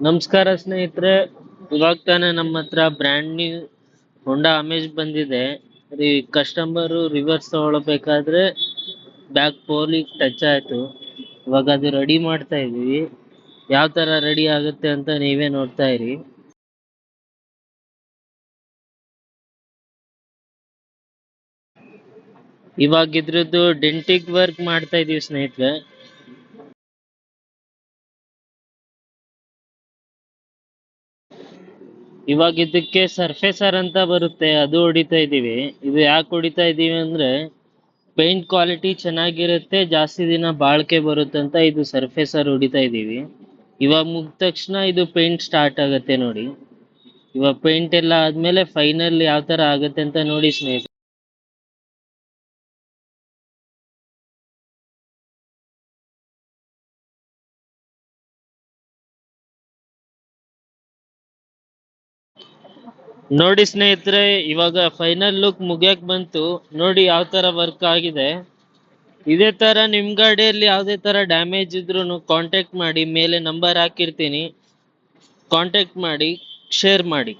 ನಮಸ್ಕಾರ ಸ್ನೇಹಿತರೆ. ಇವಾಗ ತಾನೇ ನಮ್ಮ ಹತ್ರ ಬ್ರ್ಯಾಂಡ್ ನ್ಯೂ ಹೊಂಡಾ ಅಮೇಜ್ ಬಂದಿದೆ. ಕಸ್ಟಮರು ರಿವರ್ಸ್ ತಗೊಳ್ಬೇಕಾದ್ರೆ ಬ್ಯಾಕ್ ಪೋಲಿಗೆ ಟಚ್ ಆಯ್ತು. ಇವಾಗ ಅದು ರೆಡಿ ಮಾಡ್ತಾ ಇದೀವಿ. ಯಾವ ತರ ರೆಡಿ ಆಗುತ್ತೆ ಅಂತ ನೀವೇ ನೋಡ್ತಾ ಇರಿ. ಇವಾಗ ಇದ್ರದ್ದು ಡೆಂಟಿಕ್ ವರ್ಕ್ ಮಾಡ್ತಾ ಇದೀವಿ ಸ್ನೇಹಿತರೆ. ಇವಾಗ ಇದಕ್ಕೆ ಸರ್ಫೇಸರ್ ಅಂತ ಬರುತ್ತೆ, ಅದು ಹೊಡಿತಾ ಇದೀವಿ. ಇದು ಯಾಕೆ ಹೊಡಿತಾ ಇದೀವಿ ಅಂದ್ರೆ ಪೇಂಟ್ ಕ್ವಾಲಿಟಿ ಚೆನ್ನಾಗಿರುತ್ತೆ, ಜಾಸ್ತಿ ದಿನ ಬಾಳಿಕೆ ಬರುತ್ತೆ ಅಂತ ಇದು ಸರ್ಫೇಸರ್ ಹೊಡಿತಾ ಇದೀವಿ. ಇವಾಗ ಮುಗಿದ ತಕ್ಷಣ ಇದು ಪೇಂಟ್ ಸ್ಟಾರ್ಟ್ ಆಗುತ್ತೆ ನೋಡಿ. ಇವಾಗ ಪೇಂಟ್ ಎಲ್ಲ ಆದ್ಮೇಲೆ ಫೈನಲ್ ಯಾವ ತರ ಆಗುತ್ತೆ ಅಂತ ನೋಡಿ ಸ್ನೇಹಿತರೆ. ನೋಡಿ ಸ್ನೇಹಿತರೆ, ಇವಾಗ ಫೈನಲ್ ಲುಕ್ ಮುಗಿಯಕ್ ಬಂತು. ನೋಡಿ ಯಾವ ತರ ವರ್ಕ್ ಆಗಿದೆ. ಇದೇ ತರ ನಿಮ್ ಗಾಡಿಯಲ್ಲಿ ಯಾವುದೇ ತರ ಡ್ಯಾಮೇಜ್ ಇದ್ರೂ ಕಾಂಟ್ಯಾಕ್ಟ್ ಮಾಡಿ, ಮೇಲೆ ನಂಬರ್ ಹಾಕಿರ್ತೀನಿ, ಕಾಂಟ್ಯಾಕ್ಟ್ ಮಾಡಿ, ಶೇರ್ ಮಾಡಿ.